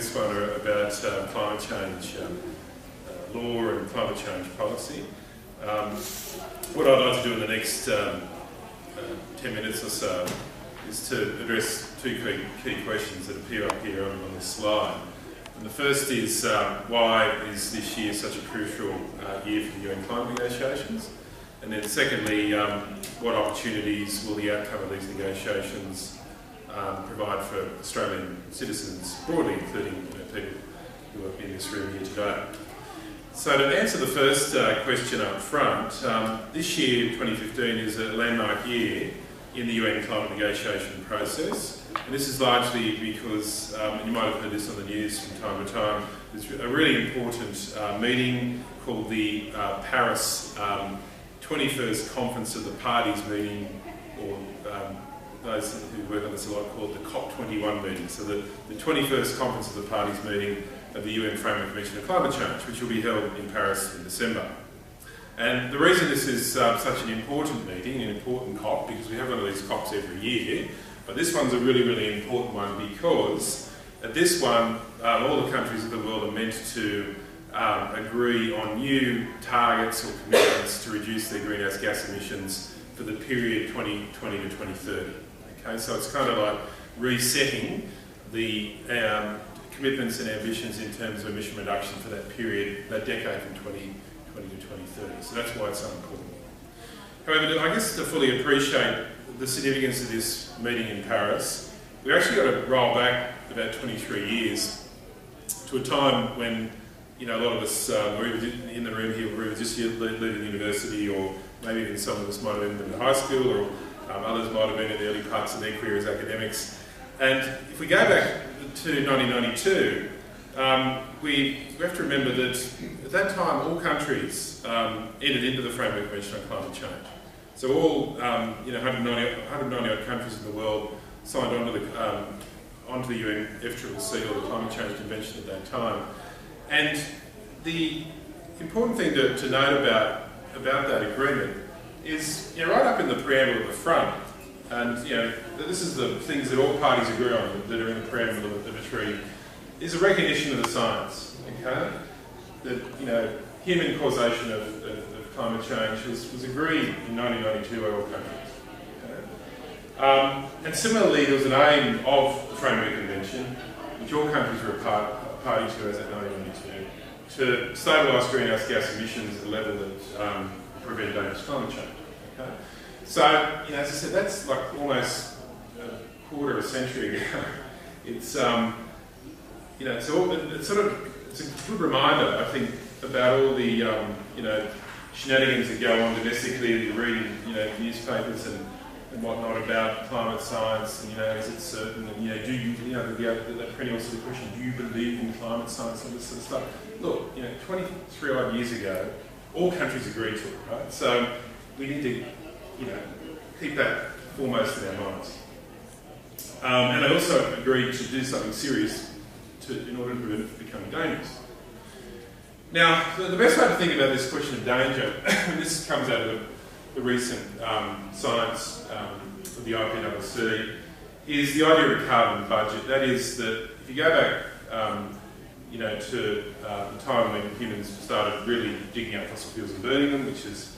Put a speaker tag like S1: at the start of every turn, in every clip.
S1: this one are about climate change law and climate change policy. What I'd like to do in the next 10 minutes or so is to address two key questions that appear up here on this slide. And the first is why is this year such a crucial year for the UN climate negotiations? And then secondly, what opportunities will the outcome of these negotiations provide for Australian citizens broadly, including people who are in this room here today. So to answer the first question up front, this year, 2015, is a landmark year in the UN climate negotiation process. And this is largely because, and you might have heard this on the news from time to time, there's a really important meeting called the Paris 21st Conference of the Parties meeting, or those who work on this a lot call it the COP21 meeting. So the 21st Conference of the Parties meeting of the UN Framework Convention on Climate Change, which will be held in Paris in December. And the reason this is such an important meeting, an important COP, because we have one of these COPs every year, but this one's a really, really important one because at this one, all the countries of the world are meant to agree on new targets or commitments to reduce their greenhouse gas emissions for the period 2020 to 2030. Okay, so it's kind of like resetting the commitments and ambitions in terms of emission reduction for that period, that decade from 2020 to 2030. So that's why it's so important. However, I guess to fully appreciate the significance of this meeting in Paris, we've actually got to roll back about 23 years to a time when, you know, a lot of us were either in the room here, were just leaving university, or maybe even some of us might have been in high school, or others might have been in the early parts of their career as academics. And if we go back to 1992, we have to remember that at that time all countries entered into the Framework Convention on Climate Change. So all 190 odd countries in the world signed onto the UN FCCC, or the Climate Change Convention at that time. And the important thing to note about that agreement is, you know, right up in the preamble at the front, and you know, this is the things that all parties agree on that are in the preamble of the treaty, is a recognition of the science. Okay, that, you know, human causation of climate change was agreed in 1992 by all countries. Okay? And similarly, there was an aim of the Framework Convention, which all countries were a party to as at 1992, to stabilise greenhouse gas emissions at a level that prevent dangerous climate change. Okay? So, you know, as I said, that's like almost a quarter of a century ago. It's you know, it's a good reminder, I think, about all the you know, shenanigans that go on domestically. You read in, you know, newspapers and whatnot about climate science, and, you know, is it certain? And, you know, do you, you know, that perennial sort of question, do you believe in climate science and this sort of stuff? Look, you know, 23 odd years ago, all countries agreed to it, right? So we need to, you know, keep that foremost in our minds. And they also agreed to do something serious in order to prevent it from becoming dangerous. Now, the best way to think about this question of danger, and this comes out of the recent science of the IPCC, is the idea of a carbon budget. That is that if you go back, you know, to the time when humans started really digging up fossil fuels and burning them, which is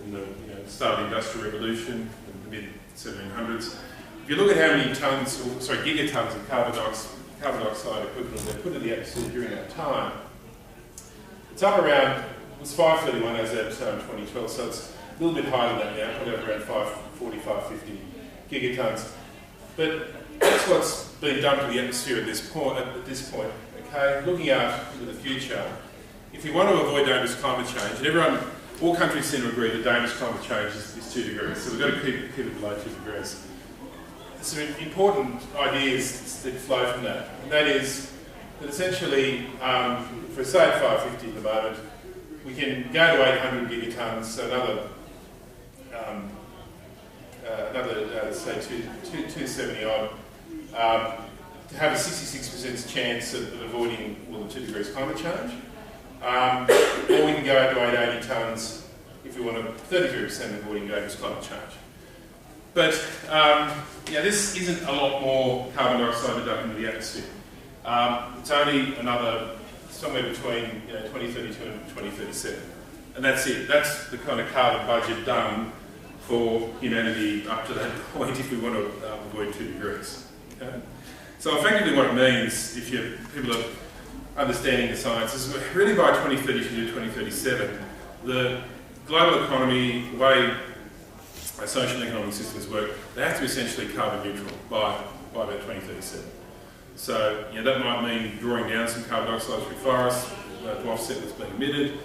S1: in the, you know, start of the Industrial Revolution in the mid-1700s. If you look at how many gigatons of carbon dioxide equivalent they put in the atmosphere during that time, it's up around, it was 531 as at 2012, so it's a little bit higher than that now, probably up around 540, 550 gigatons. But that's what's been done to the atmosphere at this point. Okay, looking out into the future, if we want to avoid dangerous climate change, and all countries seem to agree that dangerous climate change is 2 degrees, so we've got to keep it below 2 degrees. Some important ideas that flow from that, and that is that essentially, for say at 550 at the moment, we can go to 800 gigatons, so another say 270 odd, to have a 66% chance of avoiding the 2 degrees climate change, or we can go to 880 tonnes if we want a 33% avoiding dangerous climate change. But yeah, this isn't a lot more carbon dioxide to dump into the atmosphere. It's only another somewhere between 2032 and 2037. And that's it. That's the kind of carbon budget done for humanity up to that point if we want to avoid 2 degrees. Okay? So effectively what it means, if people are understanding the science, is really by 2032 to 2037, the global economy, the way social and economic systems work, they have to be essentially carbon neutral by about 2037. So that might mean drawing down some carbon dioxide through forests to offset what's being emitted,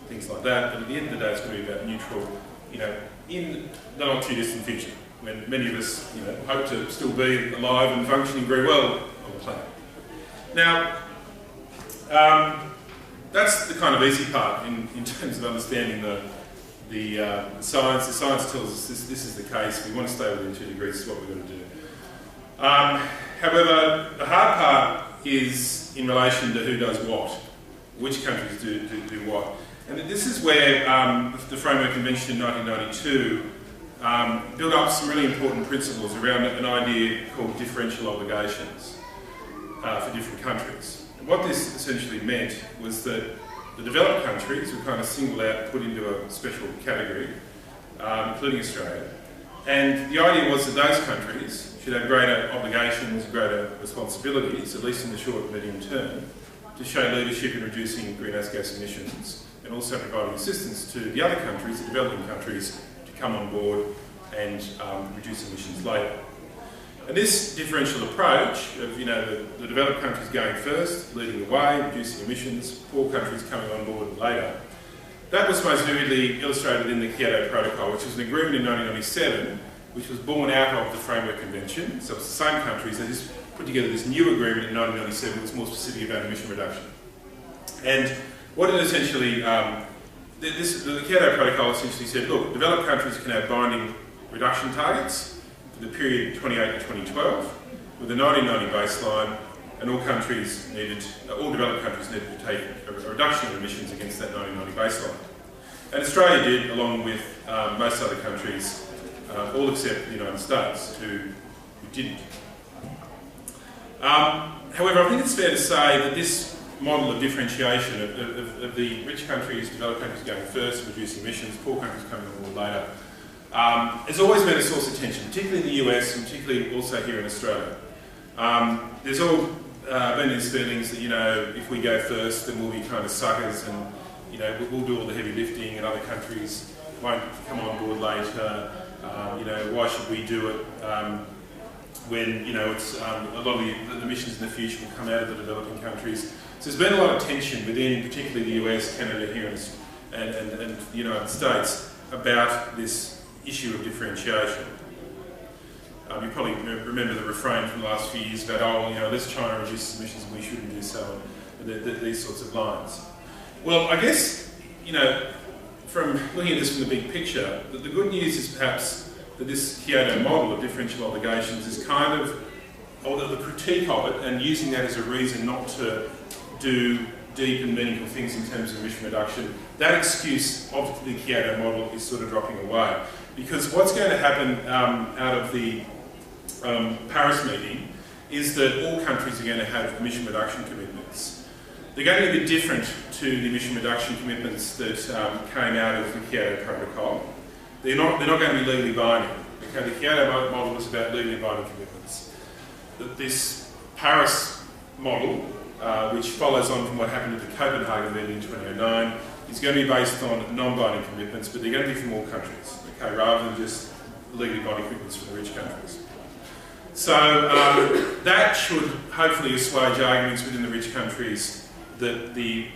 S1: things like that. But at the end of the day, it's going to be about neutral, in the not too distant future, when many of us, hope to still be alive and functioning very well on the planet. Now, that's the kind of easy part in terms of understanding the science. The science tells us this is the case. We want to stay within 2 degrees. This is what we're going to do. However, the hard part is in relation to who does what, which countries do what. And this is where the Framework Convention in 1992 built up some really important principles around an idea called differential obligations for different countries. And what this essentially meant was that the developed countries were kind of singled out and put into a special category, including Australia. And the idea was that those countries should have greater obligations, greater responsibilities, at least in the short and medium term, to show leadership in reducing greenhouse gas emissions and also providing assistance to the other countries, the developing countries, to come on board and reduce emissions later. And this differential approach of the developed countries going first, leading the way, reducing emissions, poor countries coming on board later, that was most vividly illustrated in the Kyoto Protocol, which was an agreement in 1997, which was born out of the Framework Convention. So it's the same countries that just put together this new agreement in 1997 that was more specific about emission reduction. And what it essentially, the Kyoto Protocol essentially said, look, developed countries can have binding reduction targets for the period 28 to 2012 with a 1990 baseline, and all developed countries needed to take a reduction in emissions against that 1990 baseline. And Australia did, along with most other countries, all except the United States, who didn't. However, I think it's fair to say that this model of differentiation of the rich countries, developed countries going first, reducing emissions, poor countries coming on board later, has always been a source of tension, particularly in the US and particularly also here in Australia. There's all been these feelings that, if we go first, then we'll be kind of suckers and, we'll do all the heavy lifting and other countries won't come on board later. Why should we do it when, it's a lot of the emissions in the future will come out of the developing countries. So there's been a lot of tension within, particularly the US, Canada here and the United States about this issue of differentiation. You probably remember the refrain from the last few years about, let's China reduce emissions and we shouldn't do so, and these sorts of lines. Well, I guess, from looking at this from the big picture, the good news is perhaps that this Kyoto model of differential obligations is kind of, or the critique of it, and using that as a reason not to do deep and meaningful things in terms of emission reduction, that excuse of the Kyoto model is sort of dropping away. Because what's going to happen out of the Paris meeting is that all countries are going to have emission reduction commitments. They're going to be a bit different to the emission reduction commitments that came out of the Kyoto Protocol. They're not going to be legally binding. Okay, the Kyoto model was about legally binding commitments. This Paris model, which follows on from what happened at the Copenhagen meeting in 2009, is going to be based on non-binding commitments, but they're going to be from all countries, okay, rather than just legally binding commitments for the rich countries. So that should hopefully assuage arguments within the rich countries that the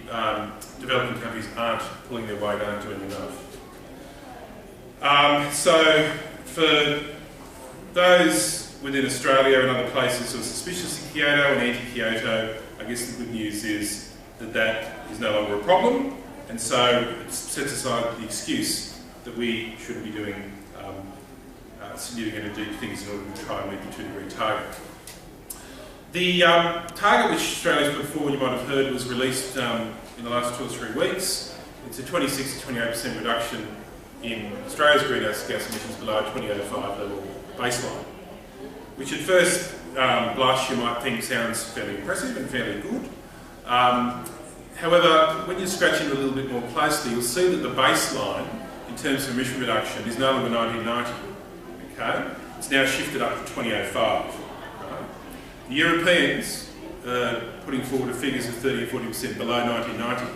S1: developing countries aren't pulling their weight, aren't doing enough. So for those within Australia and other places who are suspicious of Kyoto and anti-Kyoto, I guess the good news is that that is no longer a problem, and so it sets aside the excuse that we shouldn't be doing significant and deep things in order to try and meet the 2-degree target. The target which Australia's put forward, you might have heard, was released in the last 2 or 3 weeks. It's a 26 to 28% reduction in Australia's greenhouse gas emissions below a 2005 level baseline, which at first blush you might think sounds fairly impressive and fairly good. However, when you scratch into a little bit more closely, you'll see that the baseline in terms of emission reduction is no longer 1990. Okay? It's now shifted up to 2005. Right? The Europeans putting forward figures of 30 or 40% below 1990.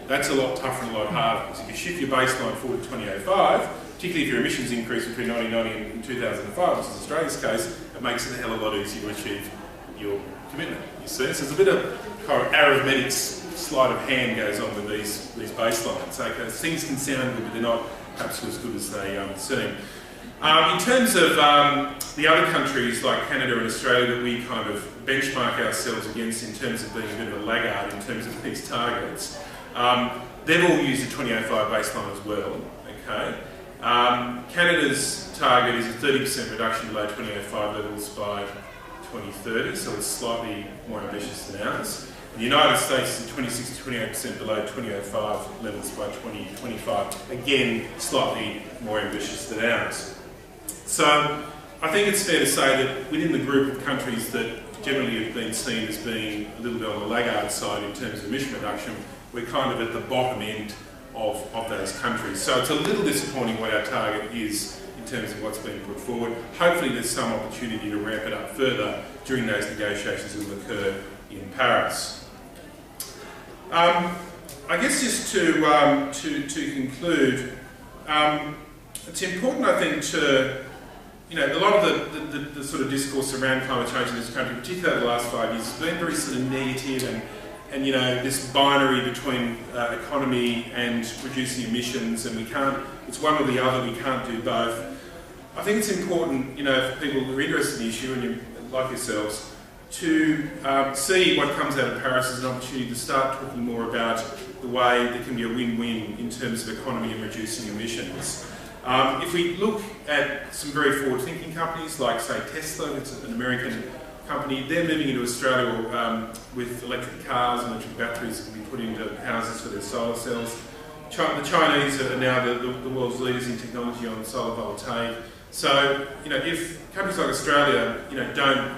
S1: That's a lot tougher and a lot harder. So if you shift your baseline forward to 2005, particularly if your emissions increase between 1990 and 2005, which is Australia's case, it makes it a hell of a lot easier to achieve your commitment, you see. So there's a bit of kind of arithmetic sleight of hand goes on with these baselines. Okay, things can sound good, but they're not perhaps as good as they seem. In terms of the other countries like Canada and Australia that we kind of benchmark ourselves against in terms of being a bit of a laggard in terms of these targets, they've all used a 2005 baseline as well. Okay. Canada's target is a 30% reduction below 2005 levels by 2030, so it's slightly more ambitious than ours. The United States is 26 to 28% below 2005 levels by 2025, again slightly more ambitious than ours. So I think it's fair to say that within the group of countries that generally have been seen as being a little bit on the laggard side in terms of emission reduction, we're kind of at the bottom end of those countries. So it's a little disappointing what our target is in terms of what's being put forward. Hopefully there's some opportunity to ramp it up further during those negotiations that will occur in Paris. I guess just to conclude, it's important, I think, to, you know, a lot of the sort of discourse around climate change in this country, particularly over the last 5 years, has been very sort of negative and you know, this binary between economy and reducing emissions, and we can't, it's one or the other, we can't do both. I think it's important, you know, for people who are interested in the issue, and you, like yourselves, to see what comes out of Paris as an opportunity to start talking more about the way there can be a win-win in terms of economy and reducing emissions. If we look at some very forward-thinking companies like, say, Tesla, it's an American company, they're moving into Australia with electric cars and electric batteries that can be put into houses for their solar cells. The Chinese are now the world's leaders in technology on solar voltaic. So, you know, if countries like Australia, you know, don't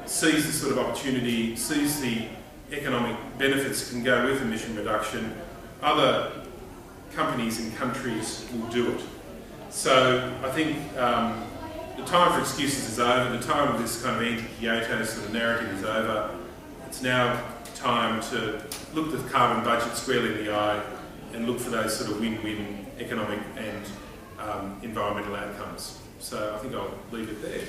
S1: seize this sort of opportunity, seize the economic benefits that can go with emission reduction, other companies and countries will do it. So I think the time for excuses is over, the time of this kind of anti-Kyoto sort of narrative is over. It's now time to look the carbon budget squarely in the eye and look for those sort of win-win economic and environmental outcomes. So I think I'll leave it there.